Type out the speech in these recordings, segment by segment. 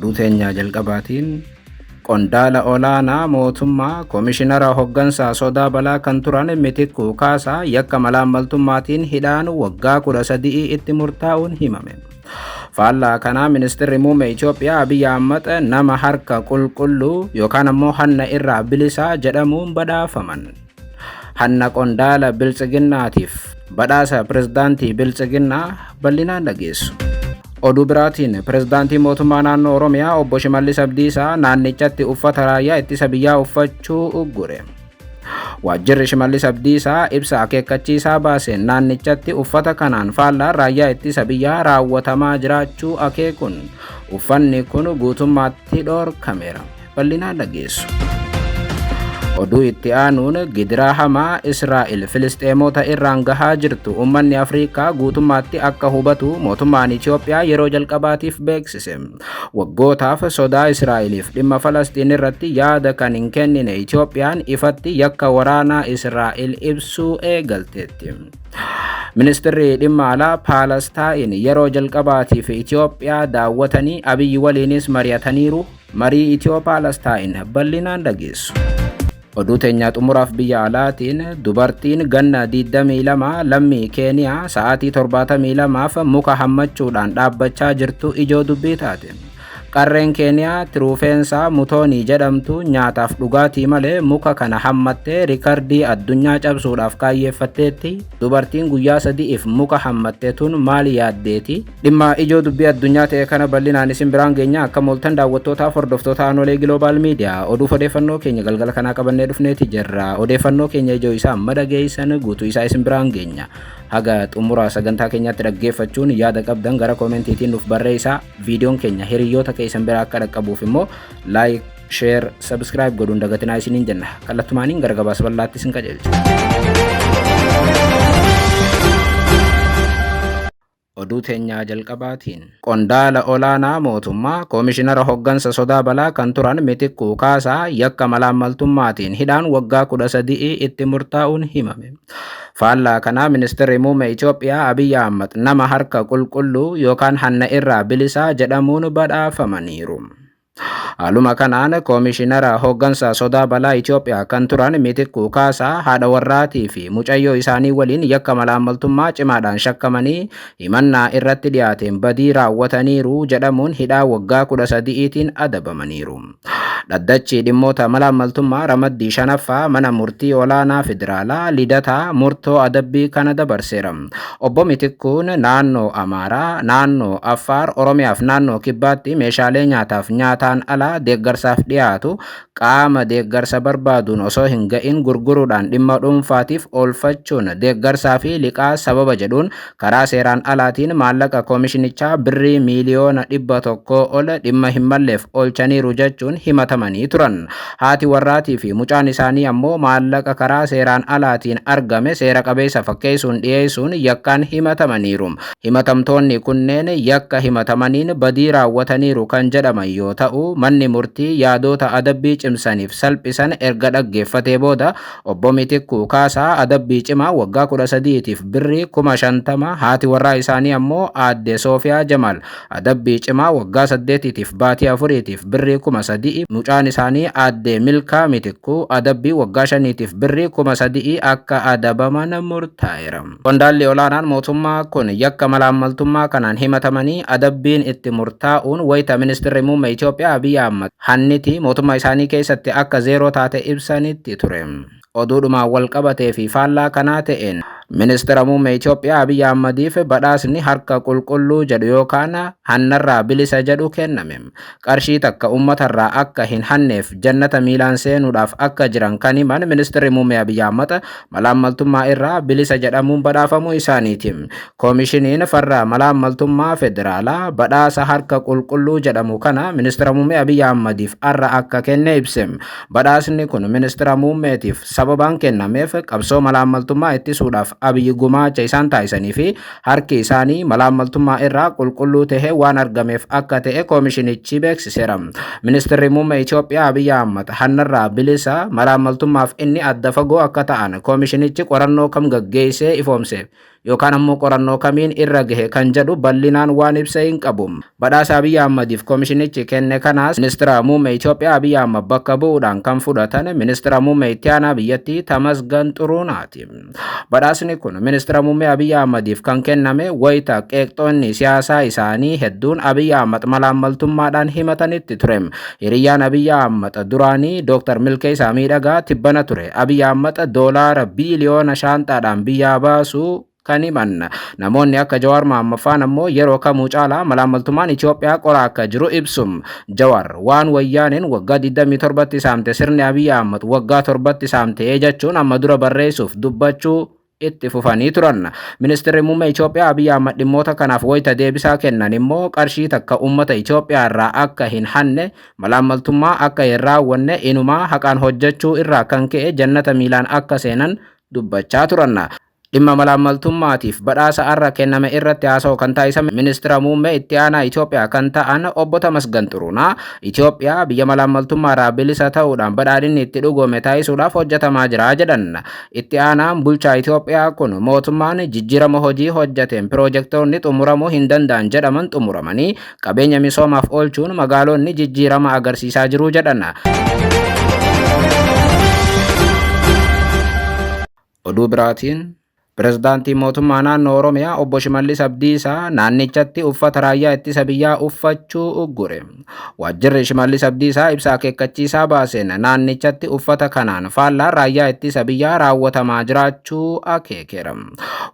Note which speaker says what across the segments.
Speaker 1: oduu teenya jalqabaatiin qondaala olaanaa mootummaa koomishinara hoggansaa sodaa balaa kan turan Mitikkuu Kaasaa yakka malaammaltummaatiin hidhaan waggaa 13 itti murtaa'uun himame. Faallaa kanaa ministeerri muummee Itoophiyaa Abiy Ahmed nama harka qulqulluu yookaan ammoo hanna irraa bilisaa jedhamuun badhaafaman. Hanna qondaala biltsiginnaatiif badhaasa pirezidaantii biltsiginnaa bal'inaan dhageessu. Oduu biraatiin pirezidaantii mootummaa naannoo Oromiyaa obbo Shimallis Abdiisaa naannichatti uffata raayyaa ittisa biyyaa uffachuu uggure. Waajjirri Shimallis Abdiisaa ibsa akeekkachiisaa baaseen naannichatti uffata kanaan faallaan raayyaa ittisa biyyaa raawwatamaa jiraachuu akeekuun uffanni kun guutummaatti dhorkameera. Bal'inaan dhageessu. Oduu itti aanuun gidiraa hamaa Israa'el Filisxeemota irraan gahaa jirtu uummanni Afrikaa guutummaatti akka hubatu mootummaan Itoophiyaa yeroo jalqabaatiif beeksise. Waggootaaf sodaa Israa'eliif dhimma Falastiin irratti yaada kan hin kennine Itoophiyaan ifatti yakka waraanaa Israa'el ibsuu eegalteetti. Ministeerri dhimma alaa Paalestaayin yeroo jalqabaatiif Itoophiyaa daawwatanii Abiyyi waliinis mari'ataniiru. Marii Itiyoo-Paalestaayin bal'inaan dhageessu. Oduu teenya xumuraaf biyya alaatiin dubartiin ganna 22 lammii Keeniyaa sa'aatii 72f muka hammachuudhaan dhaabbachaa jirtu ijoo dubbii taate. Qarreen Keeniyaa Tiruufeensaa Mutoonii jedhamtu nyaataaf dhugaatii malee muka kana hammattee riikardii addunyaa cabsuudhaaf kaayyeeffatteetti. Dubartiin guyyaa 3f muka hammattee tun maal yaaddeeti? Dhimma ijoo dubbii addunyaa ta'e kana bal'inaan isin biraan geenya akka mooltan daawwattootaaf hordoftoota Anolee Global Media oduuf odeeffannoo keenya galgala kanaa qabannee dhufneeti jirra. Odeeffannoo keenya ijoo isaa amma dhageessan guutuu isaa isin biraan geenya. Haga xumura sagantaa keenyaatti dhaggeeffachuun yaada qabdan gara koomentiitiin nuuf barreessaa. Viidiyoon keenya hiriyoota keessan bira akka dhaqqabuuf immoo like, share, subscribe godhuun dagatinaa isiniin jenna. Kallattumaaniin gara gabaasa bal'aatti isin qajeelcha. Oduu teenya jalqabaatiin qondaala olaanaa mootummaa koomishinara hoggansa sodaa balaa kan turan Mitikkuu Kaasaa yakka malaammaltummaatiin hidhaan waggaa 13 itti murtaa'uun himame. Faallaa kanaa ministeerri muummee Itoophiyaa Abiy Ahmed nama harka qulqulluu yookaan hanna irraa bilisaa jedhamuun badhaafamaniiru. Haaluma kanaan koomishinara hoggansa sodaa balaa Itoophiyaa kan turan Mitikkuu Kaasaa haadha warraatii fi mucayyoo isaanii waliin yakka malaammaltummaa cimaadhaan shakkamanii himannaa irratti dhiyaateen badii raawwataniiru jedhamuun hidhaa waggaa 13tiin adabamaniiru. Dhaddachi dhimmoota malaammaltummaa ramaddii 5ffaa mana murtii olaanaa federaalaa Lidataa murtoo adabbii kana dabarseera. Obbo Mitikkuun naannoo Amaaraa, naannoo Affaar, Oromiyaaf naannoo Kibbaatti meeshaalee nyaataaf nyaataan alaa deeggarsaaf dhiyaatu qaama deeggarsa barbaaduun osoo hin ga'in gurguruudhaan dhimma dhuunfaatiif oolfachuun deeggarsaa fi liqaa sababa jedhuun karaa seeraan alaatiin maallaqa koomishinichaa birrii miiliyoona 100 ol dhimma hin malleef oolchaniiru jechuun himatamanii turan. Haati warraatii fi mucaan isaanii ammoo maallaqa karaa seeraan alaatiin argame seera qabeessa fakkeessuun dhiyeessuun yakkaan himatamaniiru. Himatamtoonni kunneen yakka himatamaniin badii raawwataniiru kan jedhaman yoo ta'u, manni murtii yaadota adabbii cimsaniif salphisan erga dhaggeeffatee booda obbo Mitikkuu Kaasaa adabbii cimaa waggaa 13tiif birrii 50,000, haati warraa isaanii ammoo aadde Soofiyaa Jamaal adabbii cimaa waggaa 8tiif baatii 4tiif birrii 3,000, mucaan isaanii aadde Milkaa Mitikkuu adabbii waggaa 5tiif birrii 3,000 akka adabaman murtaa'eera. Qondaalli olaanaan mootummaa kun yakka malaammaltummaa kanaan himatamanii adabbiin itti murtaa'uun wayita ministeerri muummee Itoophiyaa Abiy Ahmed hanniti mootummaa isaanii keessatti akka zeeroo taate ibsanitti ture. Oduudhumaan wal qabatee fi faallaa kanaa ta'een ministeera muummee Itoophiyaa Abiy Ahmediif badhaasni harka qulqulluu jedhu yookaan hannarraa bilisa jedhu kenname. Qarshii takka uummatarraa akka hin hanneef jannata miilaan seenuudhaaf akka jiran kan himan ministeerri muummee Abiy Ahmed malaammaltummaa irraa bilisa jedhamuun badhaafamuu isaaniiti. Koomishiniin farra malaammaltummaa federaalaa badhaasa harka qulqulluu jedhamu kana ministeera muummee Abiy Ahmediif har'a akka kenne ibse. Badhaasni kun ministeera muummeetiif sababaan kennameef qabsoo malaammaltummaa ittisuudhaaf Abiy gumaacha isaan taasisanii fi harki isaanii malaammaltummaa irraa qulqulluu tahee waan argameef akka ta'e koomishinichi beeksiseera. Ministeerri muummee Itoophiyaa Abiy Ahmed hannarraa bilisa malaammaltummaaf inni adda fagoo akka ta'an koomishinichi qorannoo kam gaggeessee ifoomse. yookaan ammoo qorannoo kamiin irra gahe kan jedhu bal'inaan waan ibsee hin qabu. Badhaasa Abiy Ahmadiif koomishinichi kenne kanaas ministeera muummee Itoophiyaa Abiy Ahmad bakka bu'uudhaan kan fudhatan ministeera muummee itti aanaa biyyattii Tamasgan Xuruunaati. Badhaasni kun ministeera muummee Abiy Ahmadiif kan kenname wayita qeeqxoonni siyaasaa isaanii hedduun Abiy Ahmad malaammaltummaadhaan himatanitti ture. Hiriyyaan Abiy Ahmad duraanii Dr. Milkeessaa Miidhagaa tibbana ture. Abiy Ahmad doolaara biiliyoona shaantaadhaan biyyaa baasuu kan himan. Namoonni akka Jawaar Mohaammed faan ammoo yeroo kamuu caalaa malaammaltummaan Itoophiyaa qoraa akka jiru ibsum. Jawaar waan wayyaaneen waggaa 27tti saamte sirni Abiy Ahmad waggaa 7tti saamte jechuun amma dura barreessuuf dubbachuu itti fufanii turan. Ministeerri muummee Itoophiyaa Abiy Ahmad dhimmoota kanaaf wayita deebisaa kennan immoo qarshii takka uummata Itoophiyaa irraa akka hin hanne malaammaltummaa akka hin raawwanne inumaa haqaan hojjechuu irraa kan ka'e jannata miilaan akka seenan dubbachaa turan. Dhimma malaammaltummaatiif badhaasa arra kenname irratti haasa'u kan taasisan ministeera muummee itti aanaa Itoophiyaa kan ta'an obbo Tamasgan Xuruunaa Itoophiyaa biyya malaammaltummaarraa bilisa ta'uudhaan badhaadhinni itti dhugoome taasisuudhaaf hojjetamaa jira jedhan. Itti aanaan bulchaa Itoophiyaa kun mootummaan jijjiirama hojii hojjeteen piroojektonni xumuramuu hin danda'an jedhaman xumuramanii qabeenya misoomaaf oolchuun magaalonni jijjiirama agarsiisaa jiru jedhan. Oduu biraatiin Pirezidaantii mootummaa naannoo Oromiyaa obbo Shimallis Abdiisaa naannichatti uffata raayyaa ittisa biyyaa uffachuu uggure. Waajjirri Shimallis Abdiisaa ibsa akeekkachiisaa baaseen naannichatti uffata kanaan faallaan raayyaa ittisa biyyaa raawwatamaa jiraachuu akeekeera.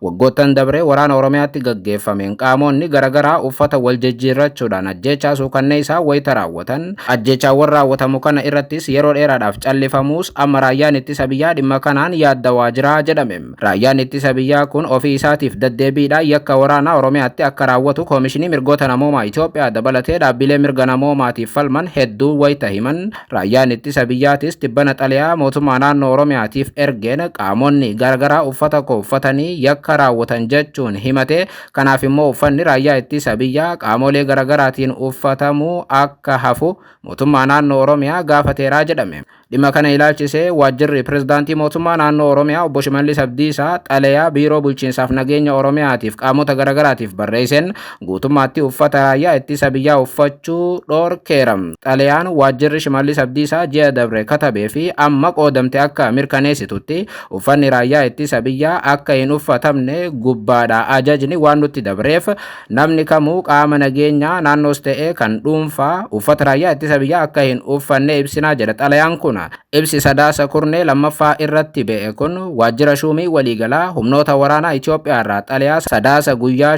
Speaker 1: Waggoottan dabree waraana Oromiyaatti gaggeeffameen qaamonni garaagaraa uffata wal jijjiirrachuudhaan ajjeechaa suukanneessaa wayita raawwatan. Ajjeechaawwan raawwatamu kana irrattis yeroo dheeraadhaaf callifamuus amma raayyaan ittisa biyyaa dhimma kanaan yaaddawaa jira jedhame. Raayyaan ittisa biyyaa kun ofii isaatiif deddeebiidhaan yakka waraanaa Oromiyaatti akka raawwatu koomishinii mirgoota namoomaa Itoophiyaa dabalatee dhaabbilee mirga namoomaatiif falman hedduu wayita himan. Raayyaan ittisa biyyaatis tibbana xalayaa mootummaa naannoo Oromiyaatiif ergeen qaamonni garaagaraa uffata koo uffatanii yakka raawwatan jechuun himate. Kanaaf immoo uffanni raayyaa ittisa biyyaa qaamolee garaagaraatiin uffatamuu akka hafu mootummaa naannoo Oromiyaa gaafateeraa jedhame. Dhimma kana ilaalchisee waajjirri pirezidaantii mootummaa naannoo Oromiyaa obbo Shimallis Abdiisaa xalayaa biiroo bulchiinsaaf nageenya Oromiyaatiif qaamota garaagaraatiif barreessan guutummaatti uffata raayyaa ittisa biyyaa uffachuu dhoorkeera. Xalayaan waajjirri Shimallis Abdiisaa ji'a dabre katabee fi amma qoodamte akka mirkaneessitutti uffanni raayyaa ittisa biyyaa akka hin uffatamne gubbaadhaa ajajni waan nutti dabreef namni kamuu qaama nageenyaa naannoos ta'ee kan dhuunfaa uffata raayyaa ittisa biyyaa akka hin uffanne ibsinaa jedha xalayaan kun. Ibsi sadaasa kurnee lammaffaa irratti ba'e kun waajjira shuumii waliigalaa humnoota waraanaa Itoophiyaa irraa xalayaa sadaasa guyyaa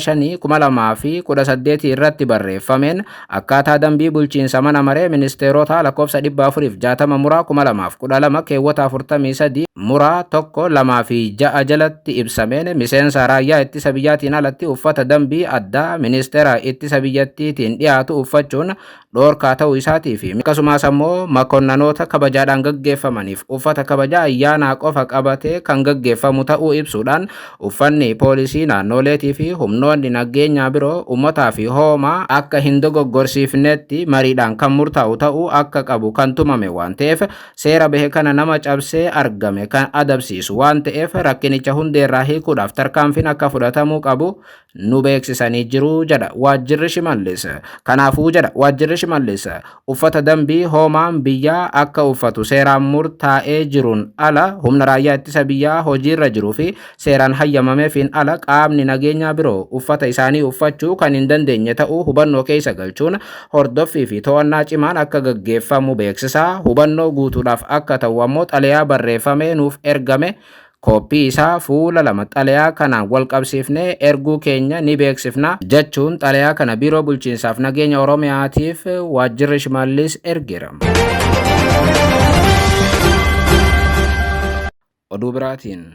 Speaker 1: 5/2018 irratti barreeffameen akkaataa dambii bulchiinsa mana maree ministeerota lakkoofsa 460 muraa 2012 keewwata 43 muraa 1-2-6 jalatti ibsameen miseensa raayyaa ittisa biyyaatiin alatti uffata dambii addaa ministeera ittisa biyyattiitiin dhiyaatu uffachuun dhoorkaa ta'uu isaatii fi akkasumas ammoo makonnanoota kabajaadhaan gaggeeffamaniif uffata kabajaa ayyaanaa qofa qabatee kan gaggeeffamu ta'uu ibsuudhaan uffanni poolisii naannoleetii fi humnoonni nageenyaa biroo uummataa fi hoomaa akka hin dogoggorsiifnetti mariidhaan kan murtaa'u ta'uu akka qabu kan tumame waan ta'eef seera bahe kana nama cabsee argame kan adabsiisu waan ta'eef rakkinicha hundeerraa hiikuudhaaf tarkaanfiin akka fudhatamuu qabu nu beeksisanii jiru jedha waajjirri Shimallis. Kanaafuu jedha waajjirri Shimallis uffata dambii hoomaan biyyaa akka uffatu seeraan murtaa'ee jiruun ala humna raayyaa ittisa biyyaa hojiirra jiruu fi seeraan hayyamameefiin ala qaamni nageenyaa biroo uffata isaanii uffachuu kan hin dandeenye ta'uu hubannoo keessa galchuun hordoffii fi to'annaa cimaan akka gaggeeffamu beeksisaa. Hubannoo guutuudhaaf akka ta'u ammoo xalayaa barreeffamee nuuf ergame Koppii isaa fuula 2 xalayaa kanaan wal qabsiifnee erguu keenya ni beeksifna jechuun xalayaa kana biiroo bulchiinsaaf nageenya Oromiyaatiif waajjirri Shimallis ergeera. Oduu biraatiin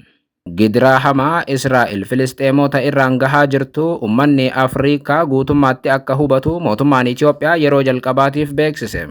Speaker 1: Gidiraa hamaa Israa'el Filisxeemota irraan gahaa jirtu ummanni Afrikaa guutummaatti akka hubatu mootummaan Itoophiyaa yeroo jalqabaatiif beeksise.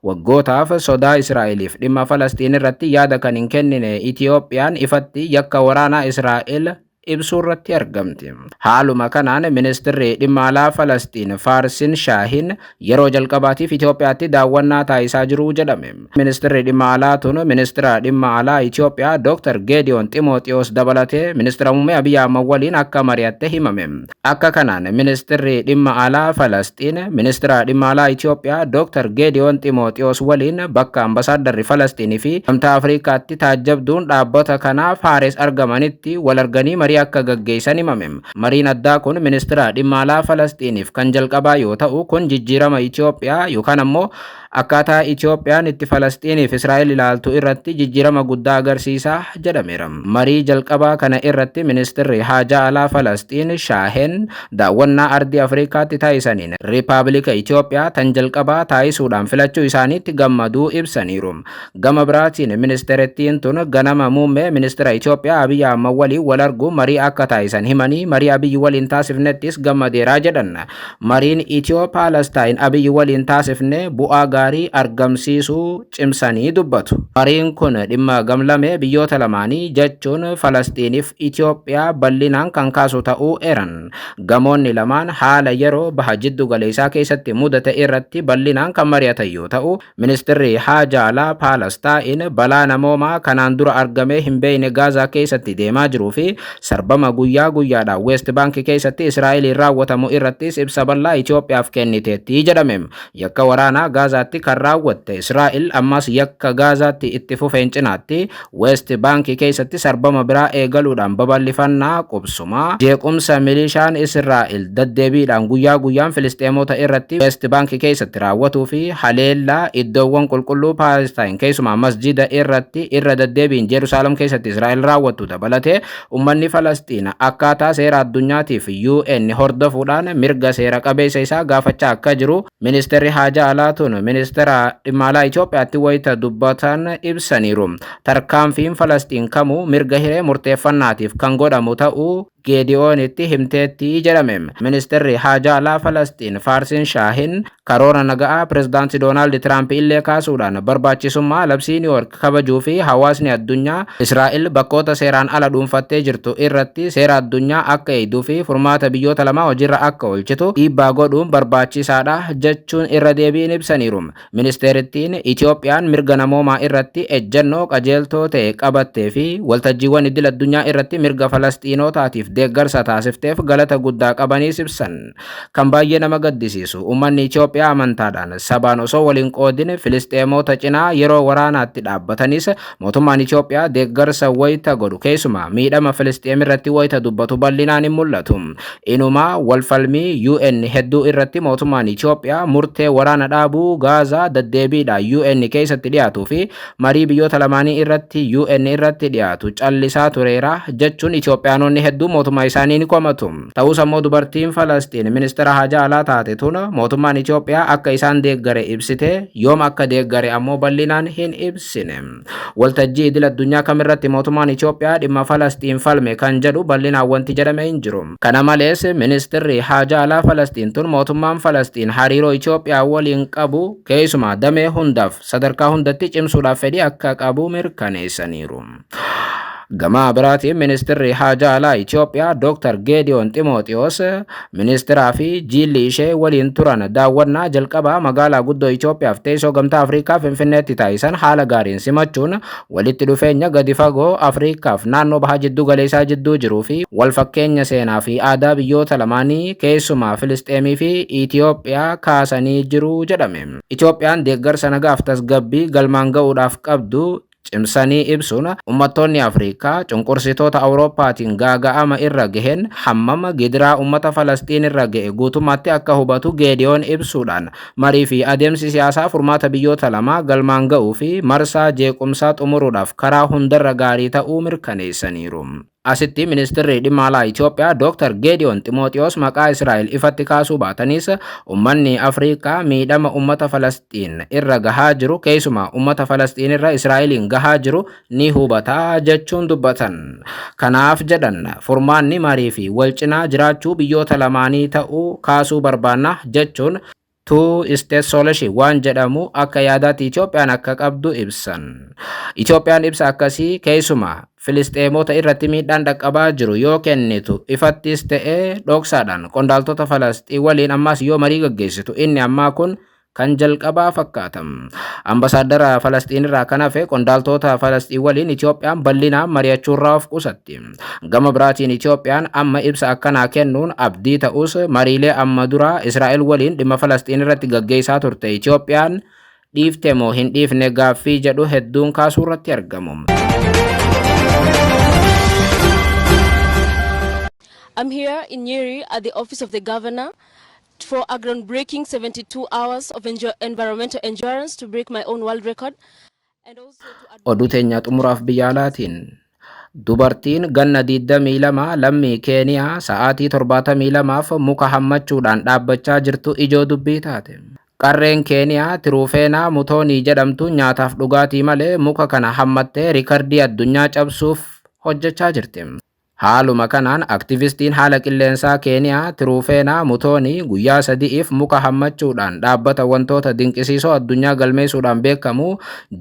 Speaker 1: Waggootaaf sodaa Israa'eliif dhimma Falastiin irratti yaada kan hin kennine Itoophiyaan ifatti yakka waraanaa Israa'el ibsuu irratti argamti. Haaluma kanaan ministeerri dhimma alaa Falastiin Faarsin Shaahin yeroo jalqabaatiif Itoophiyaatti daawwannaa taasisaa jiru jedhame. Ministeerri dhimma alaa tun ministeera dhimma alaa Itoophiyaa Dr. Geediyoon Ximooxiyoos dabalatee ministeera muummee Abiy Ahmad waliin akka mari'atte himame. Akka kanaan ministeerri dhimma alaa Falastiin ministeera dhimma alaa Itoophiyaa Dr. Geediyoon Ximooxiyoos waliin bakka ambasaadarri Falastiin fi gamtaa Afrikaatti taajjabduun dhaabbata kanaaf Faares argamanitti wal arganii marii akka gaggeessan himame. Mariin addaa kun ministeera dhimma alaa Falastiiniif kan jalqabaa yoo ta'u kun jijjiirama Itoophiyaa yookaan ammoo akkaataa Itoophiyaan itti Falastiiniif Israa'el ilaaltu irratti jijjiirama guddaa agarsiisa jedhameera. Marii jalqabaa kana irratti ministeerri haajaa alaa Falastiin Shaahen daawwannaa ardii Afrikaatti taasisaniin Riippaabilika Itoophiyaa tan jalqabaa taasisuudhaan filachuu isaaniitti gammaduu ibsaniiru. Gama biraatiin ministeerittiin tun ganama muummee ministeera Itoophiyaa Abiy Ahmad waliin wal arguu marii akka taasisan himanii marii Abiy waliin taasifnettis gammadeeraa jedhan. Mariin Itiyoo-Paalestaan Abiy waliin taasifne bu'aa gaarii argamsiisuu cimsanii dubbatu. Mariin kun dhimma gamlamee biyyoota lamaanii jechuun Falastiiniif Itoophiyaa bal'inaan kan kaasu ta'uu eeran. Gamoonni lamaan haala yeroo baha jiddu galeessaa keessatti mudate irratti bal'inaan kan mari'atan yoo ta'u, ministeerri haajaa alaa Paalestaan balaa namoomaa kanaan dura argamee hin beekne Gaazaa keessatti deemaa jiruu fi sarbama guyyaa guyyaadhaan West Bank keessatti Israa'eliin raawwatamu irrattis ibsa bal'aa Itoophiyaaf kenniteetti jedhame. Yakka waraanaa Gaazaatti kan raawwatte Israa'el ammas yakka Gaazaatti itti fufeen cinaatti West Bank keessatti sarbama biraa eegaluudhaan babal'ifannaa qubsumaa jeequmsa milishaan Israa'el daddeebiidhaan guyyaa guyyaan Filisxeemota irratti West Bank keessatti raawwatuu fi haleellaa iddoowwan qulqulluu Paalestaan keessumaa masjida irratti irra deddeebiin Jerusalem keessatti Israa'el raawwattu dabalatee ummanni Falastiin akkaataa seera addunyaatiif UN hordofuudhaan mirga seera qabeessa isaa gaafachaa akka jiru ministeerri haajaa alaa tun ministeera dhimma alaa Itoophiyaatti wayita dubbatan ibsaniiru. Tarkaanfiin Falastiin kamuu mirga hiree murteeffannaatiif kan godhamu ta'uu Geediyoonitti himteetti jedhame. Ministeerri haajaa alaa Falastiin Faarsin Shaahin karoora nagaa pirezidaantii Doonaald Tiraamp illee kaasuudhaan barbaachisummaa labsii Niw Yoork kabajuu fi hawaasni addunyaa Israa'el bakkoota seeraan ala dhuunfattee jirtu irratti seera addunyaa akka eegduu fi furmaata biyyoota lamaa hojiirra akka oolchitu dhiibbaa godhuun barbaachisaadha jechuun irra deebiin ibsaniiru. Ministeerittiin Itoophiyaan mirga namoomaa irratti ejjennoo qajeeltoo ta'e qabattee fi waltajjiiwwan idil addunyaa irratti mirga Falastiinotaatiif deeggarsa taasifteef galata guddaa qabanii ibsan. Kan baay'ee nama gaddisiisu ummanni Itoophiyaa amantaadhaan sabaan osoo waliin qoodin Filisxeemota cinaa yeroo waraanaatti dhaabbatanis mootummaan Itoophiyaa deeggarsa wayita godhu keessumaa miidhama Filisxeem irratti wayita dubbatu bal'inaan hin mul'atu. Inumaa walfalmii UN hedduu irratti mootummaan Itoophiyaa murtee waraana dhaabuu Gaazaa deddeebiidhaan UN keessatti dhiyaatuu fi marii biyyoota lamaanii irratti UN irratti dhiyaatu callisaa tureera jechuun Itoophiyaanonni hedduu mootummaa isaanii ni komatu. Ta'us ammoo dubartiin Falastiin ministeera haajaa alaa taate tun mootummaan Itoophiyaa akka isaan deeggare ibsite yoom akka deeggare ammoo bal'inaan hin ibsine. Waltajjii idil addunyaa kamirratti mootummaan Itoophiyaa dhimma Falastiin falme kan jedhu bal'inaan wanti jedhame hin jiru. Kana malees ministeerri haajaa alaa Falastiin tun mootummaan Falastiin hariiroo Itoophiyaa waliin qabu keessumaa damee hundaaf sadarkaa hundatti cimsuudhaaf fedhii akka qabu mirkaneessaniiru. Gama biraatiin ministeerri haajaa alaa Itoophiyaa Dr. Geediyoon Ximooxiyoos ministeeraa fi jilli ishee waliin turan daawwannaa jalqabaa magaalaa guddoo Itoophiyaaf teessoo gamtaa Afrikaa Finfinneetti taasisan haala gaariin simachuun walitti dhufeenya gadi fagoo Afrikaaf naannoo baha jiddu galeessaa jidduu jiruu fi wal fakkeenya seenaa fi aadaa biyyoota lamaanii keessumaa Filisxeemii fi Itoophiyaa kaasanii jiru jedhame. Itoophiyaan deeggarsa nagaaf tasgabbii galmaan ga'uudhaaf qabdu cimsanii ibsuun ummattoonni Afrikaa cunqursitoota Awurooppaatiin gaaga'ama irra gaheen hammama gidiraa ummata Falastiin irra ga'e guutummaatti akka hubatu Geediyoon ibsuudhaan marii fi adeemsi siyaasaa furmaata biyyoota lamaa galmaan ga'uu fi marsaa jeequmsaa xumuruudhaaf karaa hundarra gaarii ta'uu mirkaneessaniiru. Asitti ministeerri dhimma alaa Itoophiyaa Dr. Geediyoon Ximooxiyoos maqaa Israa'el ifatti kaasuu baatanis ummanni Afrikaa miidhama ummata Falastiin irra gahaa jiru keessumaa ummata Falastiin irra Israa'eliin gahaa jiru ni hubataa jechuun dubbatan. Kanaaf jedhan furmaanni marii fi wal cinaa jiraachuu biyyoota lamaanii ta'uu kaasuu barbaanna jechuun two-state solution waan jedhamu akka yaadaatti Itoophiyaan akka qabdu ibsan. Itoophiyaan ibsa akkasii keessumaa Filisxeemota irratti miidhaan dhaqqabaa jiru yoo kennitu ifattis ta'ee dhoksaadhaan qondaaltota Falasxiin waliin ammas yoo marii gaggeessitu inni ammaa kun kan jalqabaa fakkaata. Ambasaaddara Falasxiin irraa kan hafe qondaaltota Falasxiin waliin Itoophiyaan bal'inaan mari'achuurraa of qusatti. Gama biraatiin Itoophiyaan amma ibsa akkanaa kennuun abdii ta'us mariilee amma dura Israa'el waliin dhimma Falasxiin irratti gaggeessaa turte Itoophiyaan dhiifte moo hin dhiifne gaaffii jedhu hedduun kaasuurratti argamu.
Speaker 2: I'm here in Nyeri at the office of the governor for a groundbreaking 72 hours of environmental endurance to break my own world record. And also to
Speaker 1: Oduu teenya xumuraaf biyya alaatiin. Dubartiin ganna 22 lammii Keeniyaa sa'aatii 72f muka hammachuudhaan dhaabbachaa jirtu ijoo dubbii taate. Qarreen Keeniyaa Tirufeenaa Mutoonii jedhamtu nyaataaf dhugaatii malee muka kana hammattee riikardii addunyaa cabsuuf hojjechaa jirti. Haaluma kanaan aktivistiin haala qilleensaa Keeniyaa Tirufeenaa Mutoonii guyyaa 3f muka hammachuudhaan dhaabbata wantoota dinqisiisoo addunyaa galmeessuudhaan beekamu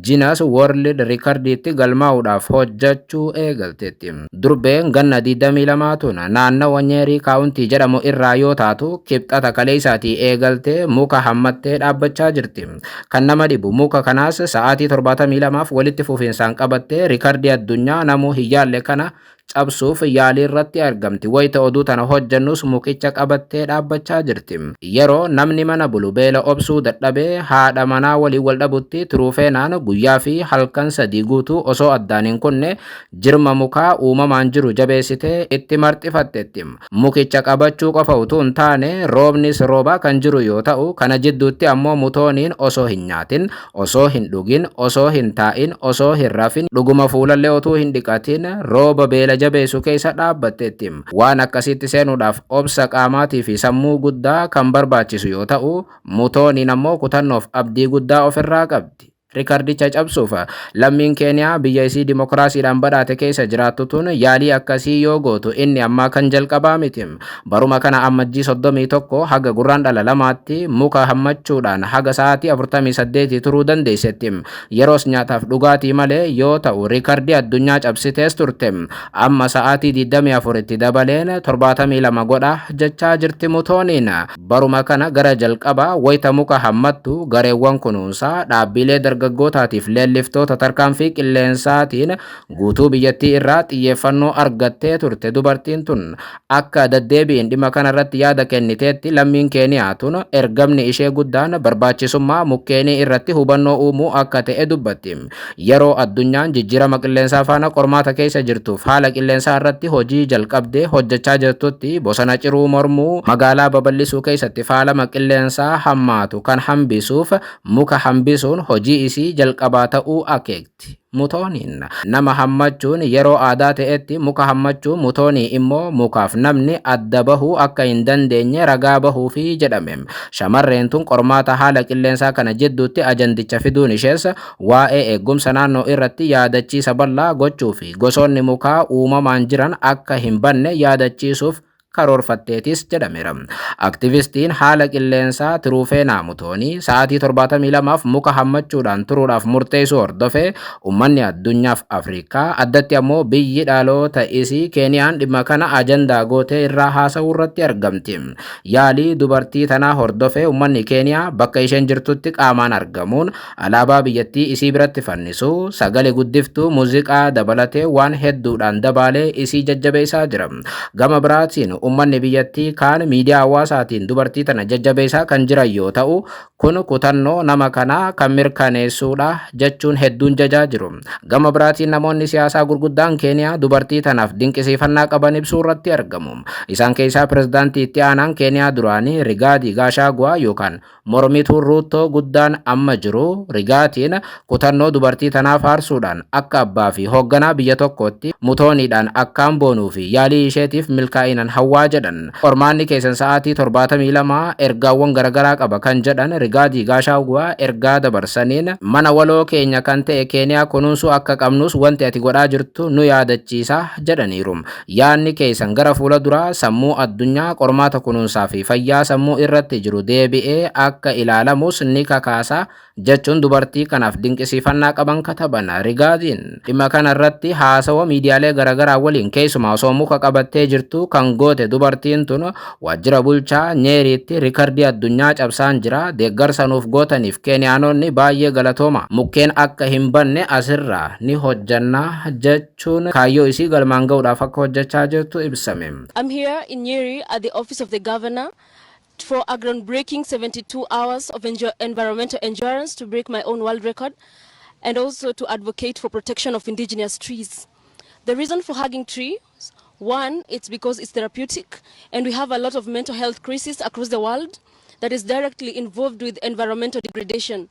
Speaker 1: Guinness World Record'tti galmaa'uudhaaf hojjechuu eegalteetti. Durbeen ganna 22 tun naannawa Nyeri kaawuntii jedhamu irraa yoo taatu kibxata kaleessaatii eegaltee muka hammattee dhaabbachaa jirti. Kan nama dhibu muka kanaas sa'aatii 72f walitti fufiinsaan qabattee riikardii addunyaa namuu hin yaalle kana cabsuuf yaalii irratti argamti. Wayita oduu tana hojjannus mukicha qabattee dhaabbachaa jirti. Yeroo namni mana bulu beela obsuu dadhabee haadha manaa waliin wal dhabutti Tirufeenaan guyyaa fi halkan 3 guutuu osoo addaan hin kunne jirma mukaa uumamaan jiru jabeessitee itti marxifatteetti. Mukicha qabachuu qofa utuu hin taane roobnis roobaa kan jiru yoo ta'u kana jidduutti ammoo Mutooniin osoo hin nyaatin, osoo hin dhugin, osoo hin taa'in, osoo hin rafin, dhuguma fuulallee utuu hin dhiqatin rooba beela jabeessu keessa dhaabbatteetti. Waan akkasitti seenuudhaaf obsa qaamaatii fi sammuu guddaa kan barbaachisu yoo ta'u Mutooniin ammoo kutannoof abdii guddaa ofirraa qabdi. Riikardicha cabsuuf lammiin Keeniyaa biyya isii dimokiraasiidhaan badhaate keessa jiraattu tun yaalii akkasii yoo gootu inni ammaa kan jalqabaa miti. Baruma kana ammajjii 31 haga gurraandhala 2tti muka hammachuudhaan haga sa'aatii 48 turuu dandeessetti. Yeroos nyaataaf dhugaatii malee yoo ta'u riikardii addunyaa cabsitees turte. Amma sa'aatii 24tti dabaleen 72 godha jechaa jirti Mutooniin. Baruma kana gara jalqabaa wayita muka hammattu gareewwan kunuunsaa dhaabbilee dargaggootaatiif leelliftoota tarkaanfii qilleensaatiin guutuu biyyattii irraa xiyyeeffannoo argattee turte. Dubartiin tun akka deddeebiin dhimma kanarratti yaada kenniteetti lammiin Keeniyaa tun ergamni ishee guddaan barbaachisummaa mukkeenii irratti hubannoo uumuu akka ta'e dubbatti. Yeroo addunyaan jijjiirama qilleensaa faana qormaata keessa jirtuuf haala qilleensaa irratti hojii jalqabdee hojjechaa jirtutti bosona ciruu mormuu magaalaa babal'isuu keessatti faalama qilleensaa hammaatu kan hambisuuf muka hambisuun hojii isii jalqabaa ta'uu akeekti. Mutooniin nama hammachuun yeroo aadaa ta'etti muka hammachuun Mutoonii immoo mukaaf namni adda bahuu akka hin dandeenye ragaa bahuufi jedhame. Shamarreen tun qormaata haala qilleensaa kana jidduutti ajandicha fiduun ishees waa'ee eegumsa naannoo irratti yaadachiisa bal'aa gochuu fi gosoonni mukaa uumamaan jiran akka hin banne yaadachiisuuf karoorfatteetis jedhameera. Aktivistiin haala qilleensaa Tirufeenaa Mutoonii sa'aatii 72f muka hammachuudhaan turuudhaaf murteessuu hordofee uummanni addunyaaf Afrikaa addatti ammoo biyyi dhaloota isii Keeniyaan dhimma kana ajandaa gootee irraa haasa'uu irratti argamti. Yaalii dubartii tanaa hordofee uummanni Keeniyaa bakka isheen jirtutti qaamaan argamuun alaabaa biyyattii isii biratti fannisuu, sagalee guddiftuu, muuziqaa dabalatee waan hedduudhaan dabaalee isii jajjabeessaa jira. Gama biraatiin uummanni biyyattii kaan miidiyaa hawaasaatiin dubartii tana jajjabeessaa kan jiran yoo ta'u kun kutannoo nama kanaa kan mirkaneessuudha jechuun hedduun jajaa jiru. Gama biraatiin namoonni siyaasaa gurguddaan Keeniyaa dubartii tanaaf dinqisiifannaa qaban ibsuu irratti argamu. Isaan keessaa pirezidaantii itti aanaan Keeniyaa duraanii Rigaadii Gaashaaguwaa yookaan mormituu Ruutoo guddaan amma jiru. Rigaatiin kutannoo dubartii tanaaf faarsuudhaan akka abbaa fi hoogganaa biyya tokkootti Mutooniidhaan akkaan boonuu fi yaalii isheetiif milkaa'inaan hawwaa jedhan. Qormaanni keessan sa'aatii 72 ergaawwan garagaraa qaba kan jedhan Rigaadii Gaashaawwaa ergaa dabarsaniin mana waloo keenya kan ta'e Keeniyaa kunuunsuu akka qabnus wanti ati godhaa jirtu nu yaadachiisa jedhaniiru. Yaanni keessan gara fuula duraa sammuu addunyaa qormaata kunuunsaa fi fayyaa sammuu irratti jiru deebi'ee akka ilaalamus ni kakaasa jechuun dubartii kanaaf dinqisiifannaa qaban kataban. Rigaadiin dhimma kana irratti haasawa miidiyaalee garagaraa waliin keessumaa osoo muka qabattee jirtu kan goote dubartiin tun waajjira bulchaa Nyeeriitti riikardii addunyaa cabsaan jira. Deeggarsa nuuf gootaniif Keeniyaanonni baay'ee galatooma. Mukkeen akka hin banne asirraa ni hojjanna jechuun kaayyoo isii galmaan ga'uudhaaf akka hojjechaa jirtu ibsame.
Speaker 2: I'm here in Nyeri at the office of the governor for a groundbreaking 72 hours of environmental endurance to break my own world record and also to advocate for protection of indigenous trees. The reason for hugging trees, one, it's because it's therapeutic and we have a lot of mental health crises across the world that is directly involved with environmental degradation.